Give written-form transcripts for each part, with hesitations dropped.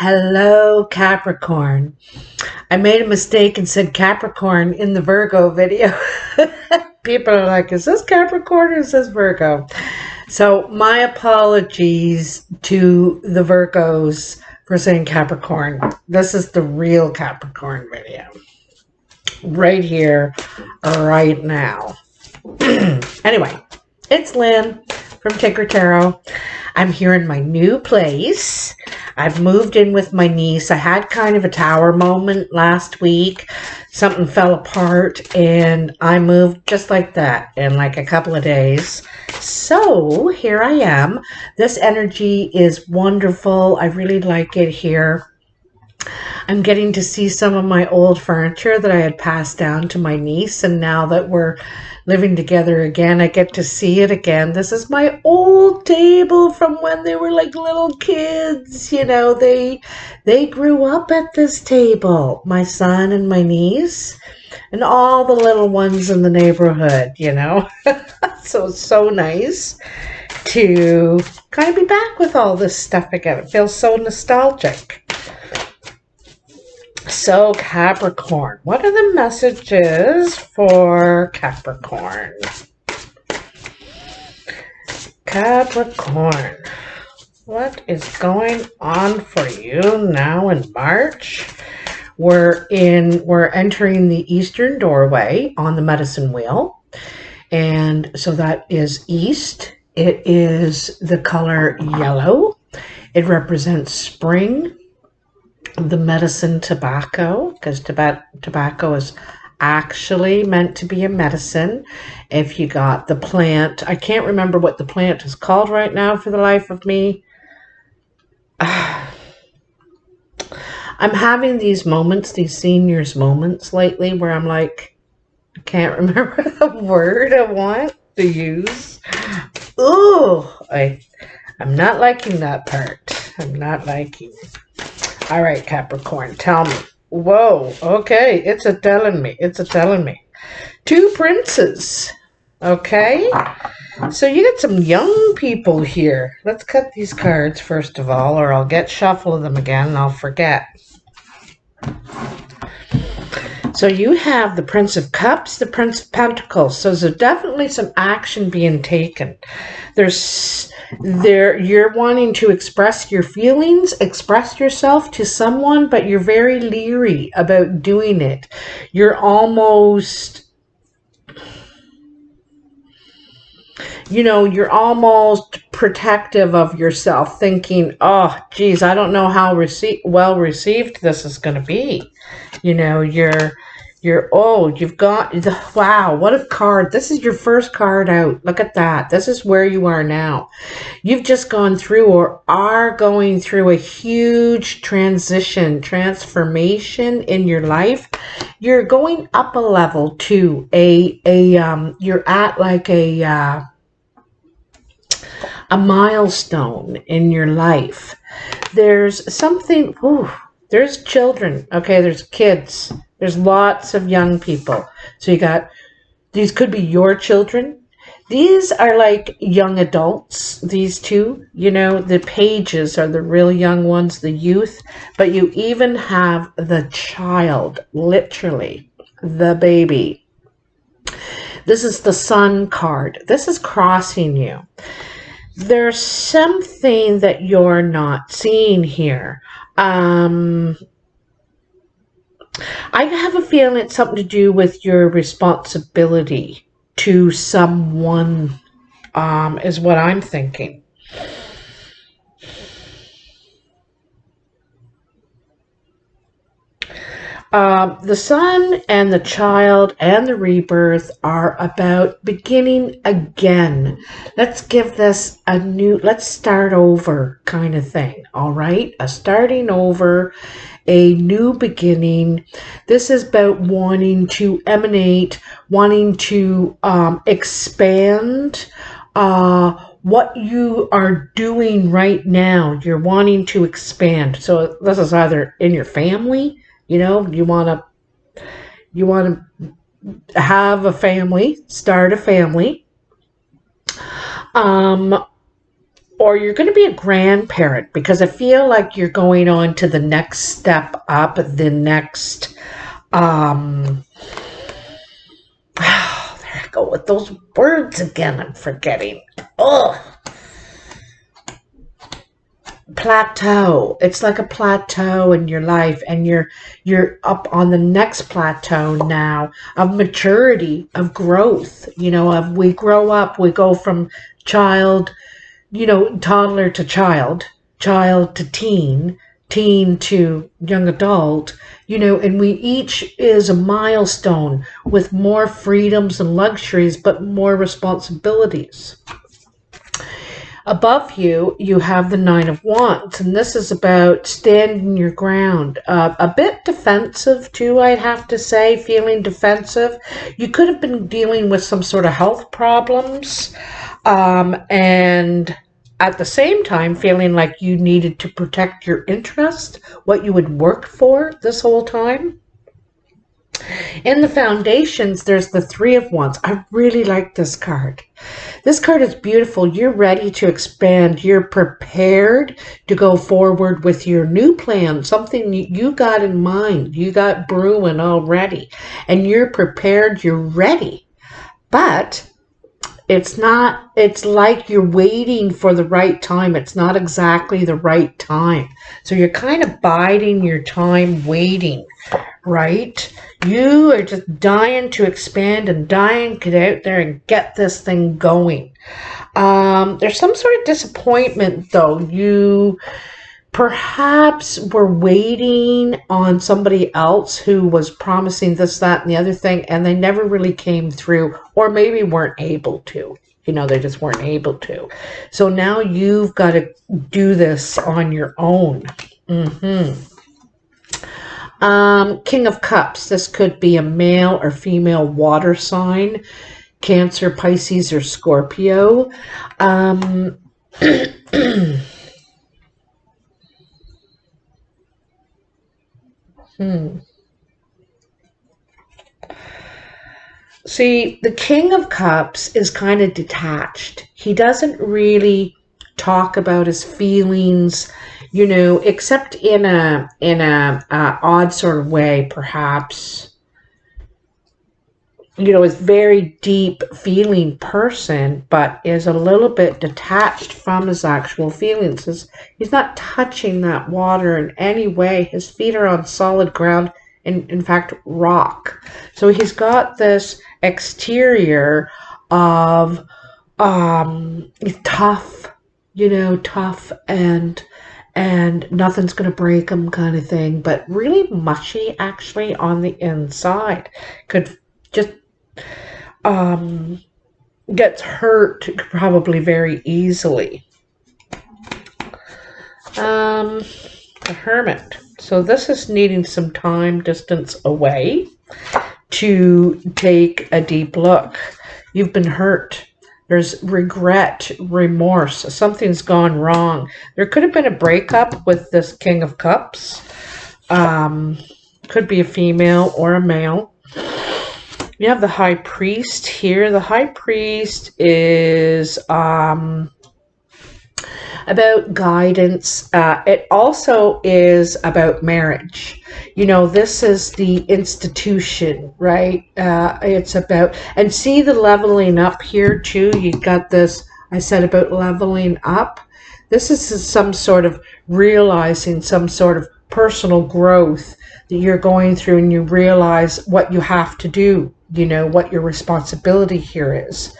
Hello, Capricorn. I made a mistake and said Capricorn in the Virgo video. People are like, is this Capricorn or is this Virgo? So my apologies to the Virgos for saying Capricorn. This is the real Capricorn video. Right here, right now. Anyway, it's Lynn from Tinker Tarot. I'm here in my new place. I've moved in with my niece. I had kind of a tower moment last week. Something fell apart and I moved just like that in like a couple of days. So here I am. This energy is wonderful. I really like it here. I'm getting to see some of my old furniture that I had passed down to my niece, and now that we're living together again, I get to see it again. This is my old table from when they were like little kids. You know, they grew up at this table, my son and my niece and all the little ones in the neighborhood, you know. So it's so nice to kind of be back with all this stuff again. It feels so nostalgic. So Capricorn, what are the messages for Capricorn? Capricorn, what is going on for you now in March? We're entering the eastern doorway on the medicine wheel. And so that is east. It is the color yellow. It represents spring. The medicine tobacco, because tobacco is actually meant to be a medicine. If you got the plant, I can't remember what the plant is called right now for the life of me. I'm having these moments, these seniors moments lately where I'm like, I can't remember the word I want to use. Ooh, I'm not liking that part. I'm not liking it. All right, Capricorn, tell me. Whoa, okay, it's a telling me. Two princes, okay? So you got some young people here. Let's cut these cards first of all, or I'll get shuffle of them again and I'll forget. So you have the Prince of Cups, the Prince of Pentacles. So there's definitely some action being taken. You're wanting to express your feelings, express yourself to someone, but you're very leery about doing it. You're almost, you're almost protective of yourself, thinking, oh, geez, I don't know how well received this is going to be. You've got, wow, what a card. This is your first card out. Look at that. This is where you are now. You've just gone through or are going through a huge transformation in your life. You're going up a level to you're at like a milestone in your life. There's something, there's children, okay, there's kids. There's lots of young people. So you got, these could be your children. These are like young adults, these two. The pages are the real young ones, the youth. But you even have the child, literally, the baby. This is the Sun card. This is crossing you. There's something that you're not seeing here. I have a feeling it's something to do with your responsibility to someone, is what I'm thinking. The Sun and the child and the rebirth are about beginning again. Let's give this let's start over kind of thing, all right? A starting over, a new beginning. This is about wanting to emanate, wanting to expand what you are doing right now. You're wanting to expand. So this is either in your family, you want to have a family, start a family, or you're going to be a grandparent, because I feel like you're going on to the next step up, the next, oh, there I go with those words again, I'm forgetting. Oh, plateau. It's like a plateau in your life, and you're up on the next plateau now of maturity, of growth. We grow up, we go from child, toddler to child to teen, teen to young adult, and we each is a milestone with more freedoms and luxuries, but more responsibilities. Above you, you have the Nine of Wands, and this is about standing your ground. A bit defensive, too, I'd have to say, feeling defensive. You could have been dealing with some sort of health problems, and at the same time feeling like you needed to protect your interest, what you would work for this whole time. In the foundations, there's the Three of Wands. I really like this card. This card is beautiful. You're ready to expand. You're prepared to go forward with your new plan, something you got in mind. You got brewing already, and you're prepared. You're ready. But it's like you're waiting for the right time. It's not exactly the right time. So you're kind of biding your time, waiting, right? You are just dying to expand and dying to get out there and get this thing going. There's some sort of disappointment, though. You perhaps were waiting on somebody else who was promising this, that, and the other thing, and they never really came through, or maybe weren't able to. They just weren't able to. So now you've got to do this on your own. King of Cups. This could be a male or female water sign. Cancer, Pisces, or Scorpio. See, the King of Cups is kind of detached. He doesn't really talk about his feelings, except in a odd sort of way, perhaps. Is very deep feeling person, but is a little bit detached from his actual feelings. He's not touching that water in any way. His feet are on solid ground, in fact, rock. So he's got this exterior of tough, tough and nothing's going to break him kind of thing, but really mushy actually on the inside. Could just gets hurt probably very easily. The Hermit. So this is needing some time, distance away to take a deep look. You've been hurt. There's regret, remorse. Something's gone wrong. There could have been a breakup with this King of Cups. Could be a female or a male. You have the High Priest here. The High Priest is about guidance. It also is about marriage. This is the institution, right? It's about, and see the leveling up here too. You got this, I said about leveling up. This is some sort of realizing some sort of personal growth that you're going through, and you realize what you have to do. What your responsibility here is.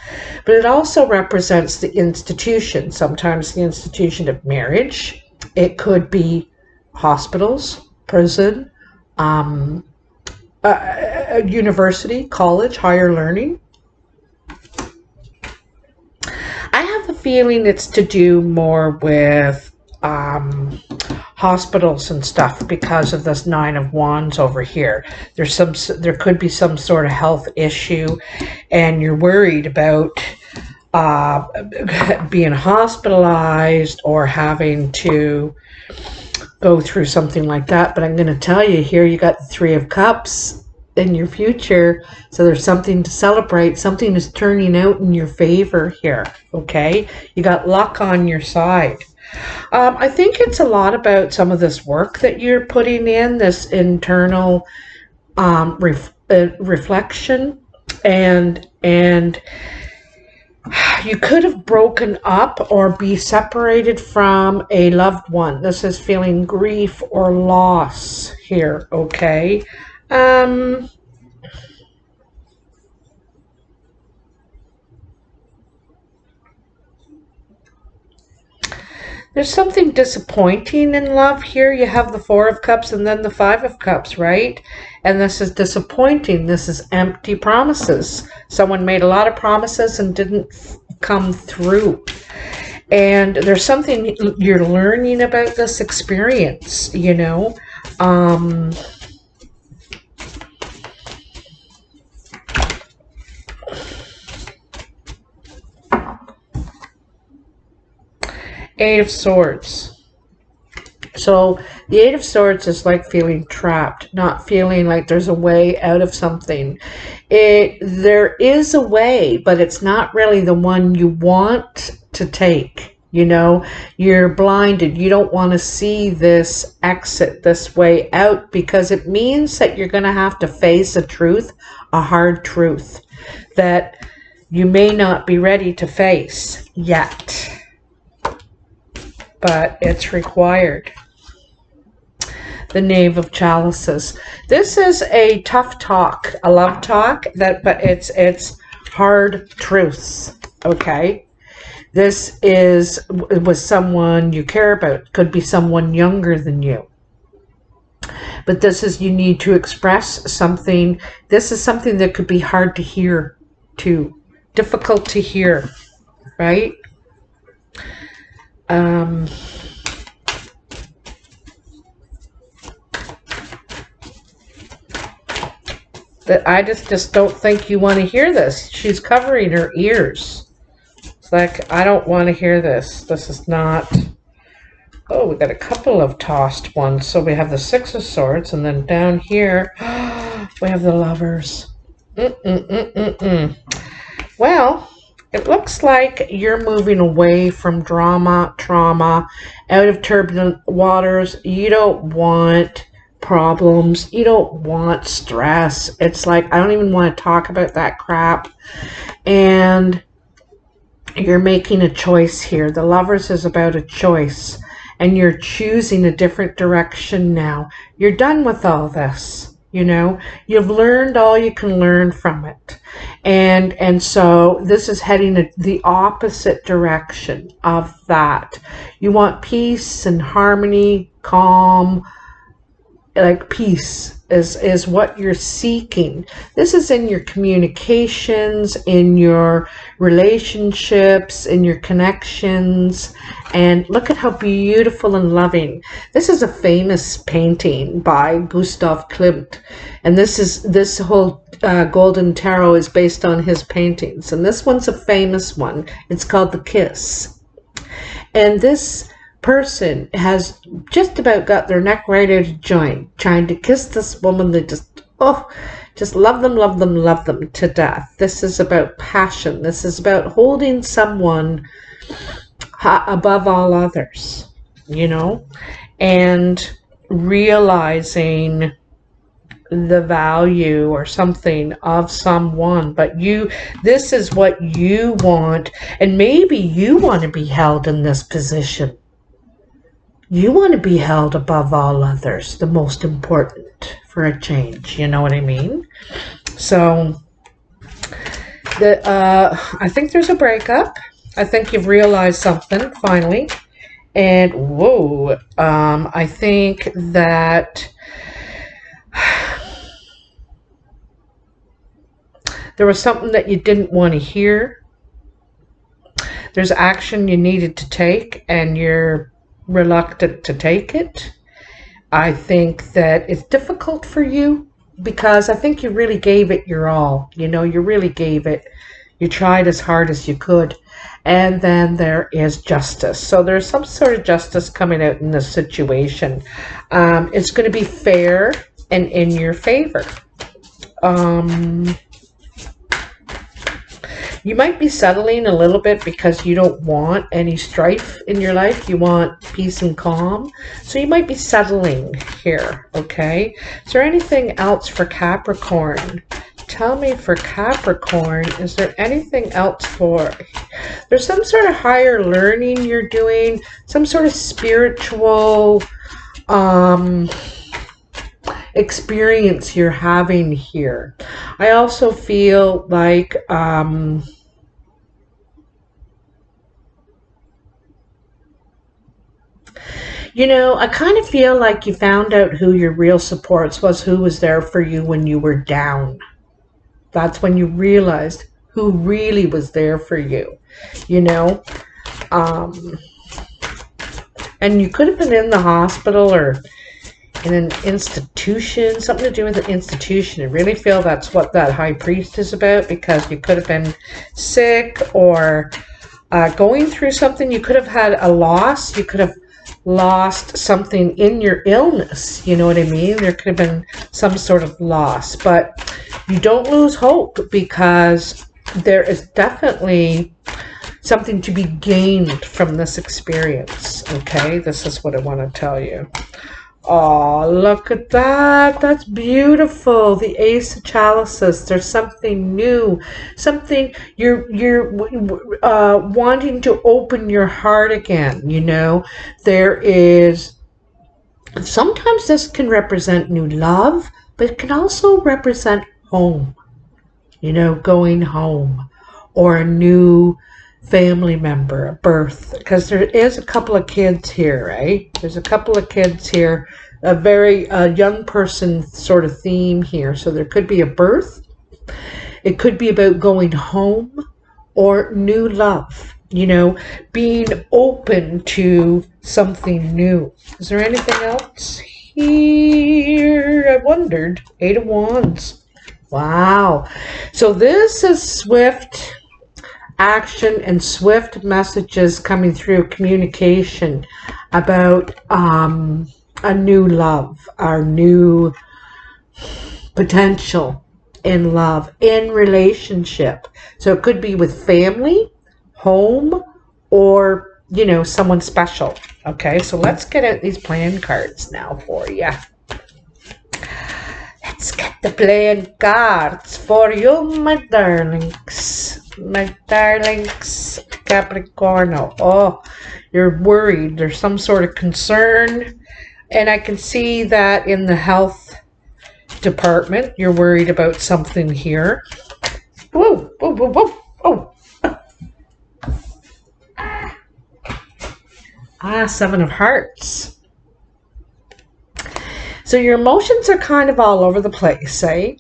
But it also represents the institution, sometimes the institution of marriage. It could be hospitals, prison, university, college, higher learning. I have a feeling it's to do more with hospitals and stuff because of this Nine of Wands over here. There could be some sort of health issue, and you're worried about being hospitalized or having to go through something like that. But I'm going to tell you here, you got the Three of Cups. in your future. So there's something to celebrate. Something is turning out in your favor here. Okay, you got luck on your side. I think it's a lot about some of this work that you're putting in, this internal reflection, and you could have broken up or be separated from a loved one. This is feeling grief or loss here, okay? There's something disappointing in love here. You have the Four of Cups and then the Five of Cups, right? And this is disappointing. This is empty promises. Someone made a lot of promises and didn't come through. And there's something you're learning about this experience, you know. Eight of Swords. So the Eight of Swords is like feeling trapped, not feeling like there's a way out of something. There is a way, but it's not really the one you want to take. You know, you're blinded. You don't want to see this exit, this way out, because it means that you're going to have to face a truth, a hard truth that you may not be ready to face yet. But it's required. The Knave of Chalices. This is a tough talk, a love talk, but it's hard truths, okay? This is with someone you care about. Could be someone younger than you. But this is, you need to express something. This is something that could be hard to hear too. Difficult to hear, right? That I just don't think you want to hear this. She's covering her ears. It's like, I don't want to hear this. This is not... Oh, we got a couple of tossed ones. So we have the Six of Swords, and then down here, we have the Lovers. Well, it looks like you're moving away from drama, trauma, out of turbulent waters. You don't want problems. You don't want stress. It's like, I don't even want to talk about that crap. And you're making a choice here. The Lovers is about a choice. And you're choosing a different direction now. You're done with all this. You know, you've learned all you can learn from it. And so this is heading the opposite direction of that. You want peace and harmony, calm, like peace is what you're seeking. This is in your communications, in your relationships, in your connections. And look at how beautiful and loving. This is a famous painting by Gustav Klimt. And this whole Golden Tarot is based on his paintings. And this one's a famous one. It's called The Kiss. And this person has just about got their neck right out of joint trying to kiss this woman. They just love them to death. This is about passion. This is about holding someone above all others, you know, and realizing the value or something of someone. But this is what you want, and maybe you want to be held in this position. You want to be held above all others, the most important for a change. You know what I mean? So, I think there's a breakup. I think you've realized something, finally. And, whoa, I think that there was something that you didn't want to hear. There's action you needed to take, and you're reluctant to take it. I think that it's difficult for you because I think you really gave it your all. You know, you really gave it. You tried as hard as you could. And then there is justice. So there's some sort of justice coming out in this situation. It's going to be fair and in your favor. You might be settling a little bit because you don't want any strife in your life. You want peace and calm. So you might be settling here, okay? Is there anything else for Capricorn? Tell me for Capricorn, is there anything else for... There's some sort of higher learning you're doing, some sort of spiritual experience you're having here. I also feel like you know, I kind of feel like you found out who your real supports was, who was there for you when you were down. That's when you realized who really was there for you, you know. And you could have been in the hospital or in an institution, something to do with an institution. I really feel that's what that high priest is about, because you could have been sick or going through something. You could have had a loss. You could have lost something in your illness. You know what I mean? There could have been some sort of loss, but you don't lose hope, because there is definitely something to be gained from this experience. Okay, this is what I want to tell you. Oh, look at that. That's beautiful. The Ace of Chalices. There's something new. Something you're wanting to open your heart again, you know. There is... Sometimes this can represent new love, but it can also represent home. You know, going home. Or a new family member, a birth, because there is a couple of kids here, right? There's a couple of kids here, a very young person sort of theme here. So there could be a birth. It could be about going home or new love, you know, being open to something new. Is there anything else here? I wondered. 8 of Wands. Wow. So this is swift action and swift messages coming through, communication about a new love, our new potential in love, in relationship. So it could be with family, home, or, you know, someone special. Okay, so let's get out these playing cards now for you. Let's get the playing cards for you, my darlings. My darlings, Capricorn. Oh, you're worried. There's some sort of concern. And I can see that in the health department. You're worried about something here. Whoa, whoa, whoa, whoa. Oh. Ah, 7 of Hearts. So your emotions are kind of all over the place, eh?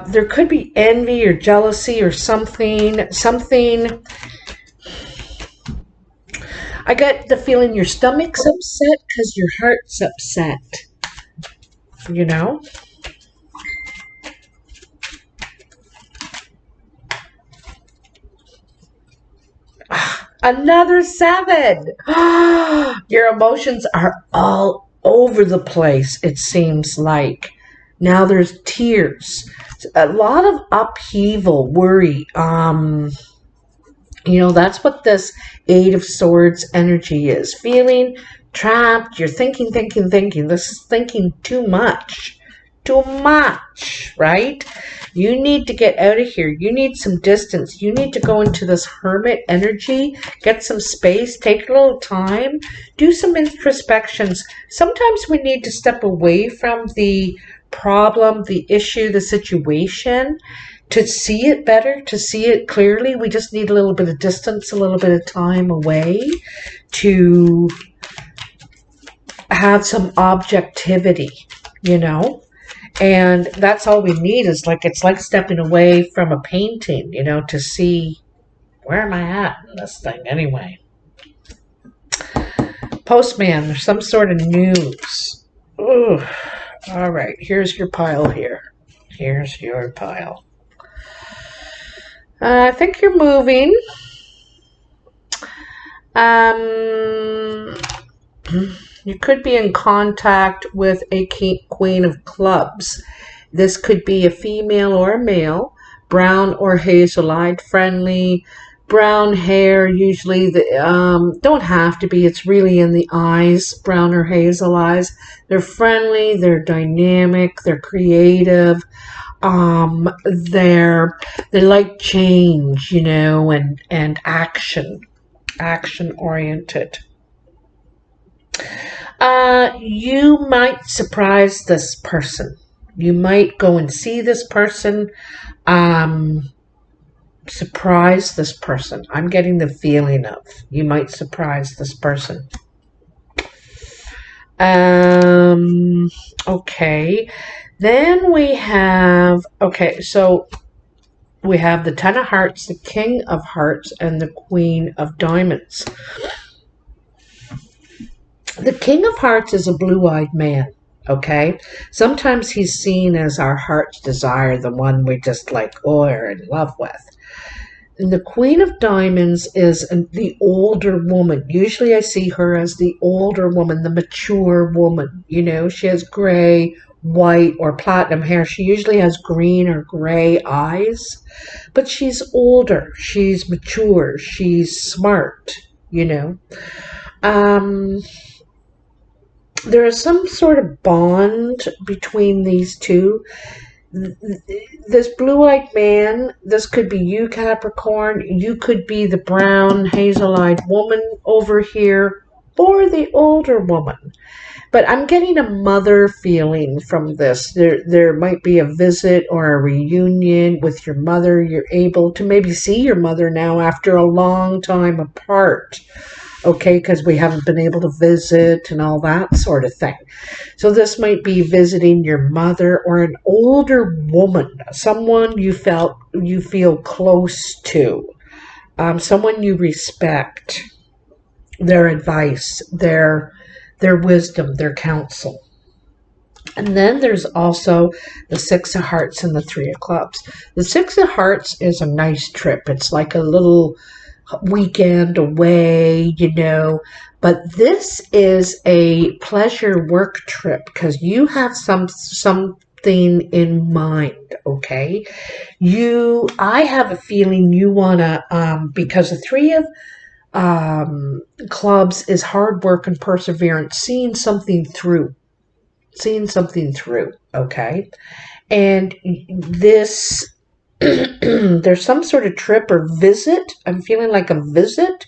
There could be envy or jealousy or something. I get the feeling your stomach's upset because your heart's upset. You know? Another 7. Your emotions are all over the place, it seems like. Now there's tears. A lot of upheaval, worry. You know, that's what this 8 of Swords energy is. Feeling trapped. You're thinking. This is thinking too much. Too much, right? You need to get out of here. You need some distance. You need to go into this hermit energy. Get some space. Take a little time. Do some introspections. Sometimes we need to step away from the problem, the issue, the situation, to see it better, to see it clearly. We just need a little bit of distance, a little bit of time away to have some objectivity, you know? And that's all we need is like, it's like stepping away from a painting, you know, to see where am I at in this thing anyway. Postman, there's some sort of news. Ooh. All right, here's your pile here. Here's your pile. I think you're moving. You could be in contact with a Queen of Clubs. This could be a female or a male, brown or hazel-eyed, friendly, brown hair, usually don't have to be, it's really in the eyes, brown or hazel eyes. They're friendly, they're dynamic, they're creative, they like change, you know, and action oriented. You might surprise this person. You might go and see this person. Surprise this person. I'm getting the feeling of you might surprise this person. Okay. Then we have, so we have the Ten of Hearts, the King of Hearts, and the Queen of Diamonds. The King of Hearts is a blue-eyed man, okay? Sometimes he's seen as our heart's desire, the one we just like, are in love with. And the Queen of Diamonds is the older woman. Usually I see her as the older woman, the mature woman. You know, she has gray, white, or platinum hair. She usually has green or gray eyes. But she's older. She's mature. She's smart, you know. There is some sort of bond between these two. This blue-eyed man, this could be you, Capricorn. You could be the brown, hazel-eyed woman over here, or the older woman. But I'm getting a mother feeling from this. There might be a visit or a reunion with your mother. You're able to maybe see your mother now after a long time apart. Okay, because we haven't been able to visit and all that sort of thing. So this might be visiting your mother or an older woman, someone you feel close to, someone you respect, their advice, their wisdom, their counsel. And then there's also the Six of Hearts and the Three of Clubs. The Six of Hearts is a nice trip. It's like a little weekend away, you know, but this is a pleasure work trip because you have something in mind. Okay, I have a feeling you want to because the Three of Clubs is hard work and perseverance, seeing something through, okay, and this there's some sort of trip or visit. I'm feeling like a visit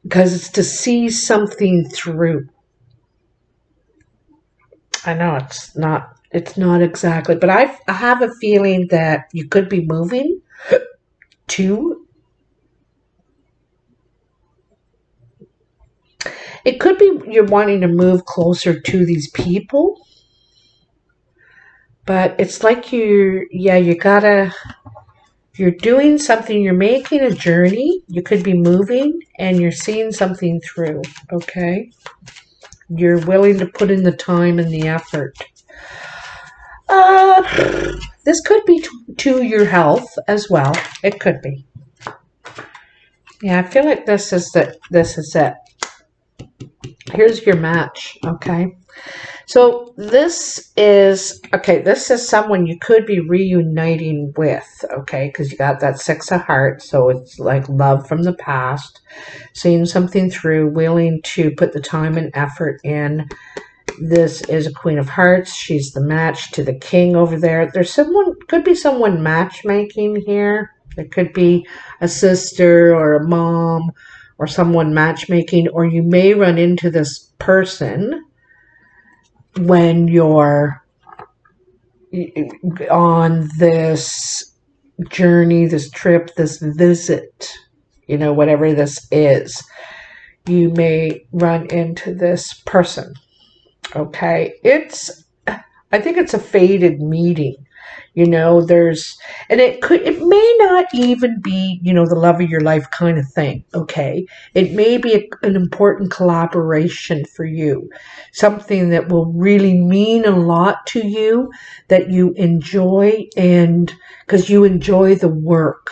because it's to see something through. I know it's not exactly, but I have a feeling that you could be moving to. It could be you're wanting to move closer to these people. But it's like you're doing something, you're making a journey, you could be moving, and you're seeing something through, okay? You're willing to put in the time and the effort. This could be to your health as well. It could be. Yeah, I feel like this is it. Here's your match, okay? So this is someone you could be reuniting with, okay? Because you got that Six of Hearts, so it's like love from the past, seeing something through, willing to put the time and effort in. This is a Queen of Hearts. She's the match to the King over there. Could be someone matchmaking here. It could be a sister or a mom or someone matchmaking, or you may run into this person when you're on this journey, this trip, this visit, you know, whatever this is, you may run into this person. Okay, I think it's a fated meeting. You know, it may not even be, you know, the love of your life kind of thing, okay? It may be an important collaboration for you, something that will really mean a lot to you, that you enjoy, and because you enjoy the work,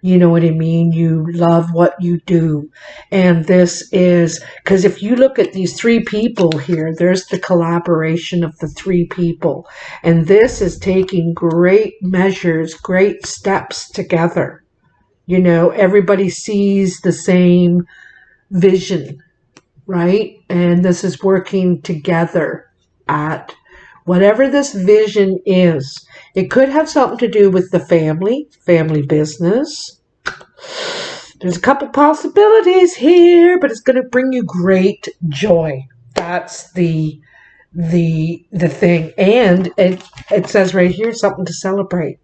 You know what I mean? You love what you do. And this is, because if you look at these three people here, there's the collaboration of the three people. And this is taking great measures, great steps together. You know, everybody sees the same vision, right? And this is working together at whatever this vision is. It could have something to do with the family business. There's a couple possibilities here, but it's going to bring you great joy. That's the thing. And it says right here something to celebrate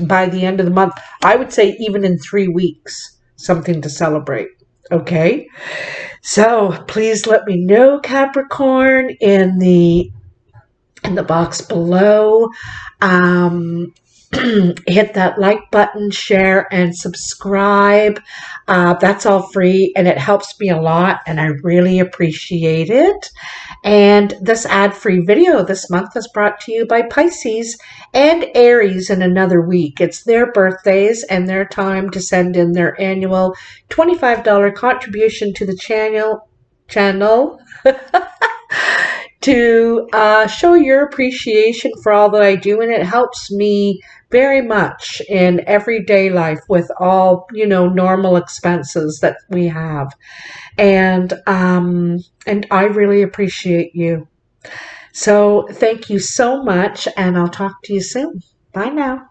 by the end of the month. I would say even in 3 weeks, something to celebrate. Okay? So please let me know, Capricorn, in the box below. Hit that like button, share, and subscribe. That's all free, and it helps me a lot, and I really appreciate it. And this ad-free video this month is brought to you by Pisces and Aries in another week. It's their birthdays and their time to send in their annual $25 contribution to the channel to show your appreciation for all that I do, and it helps me very much in everyday life with all, you know, normal expenses that we have. And I really appreciate you. So thank you so much, and I'll talk to you soon. Bye now.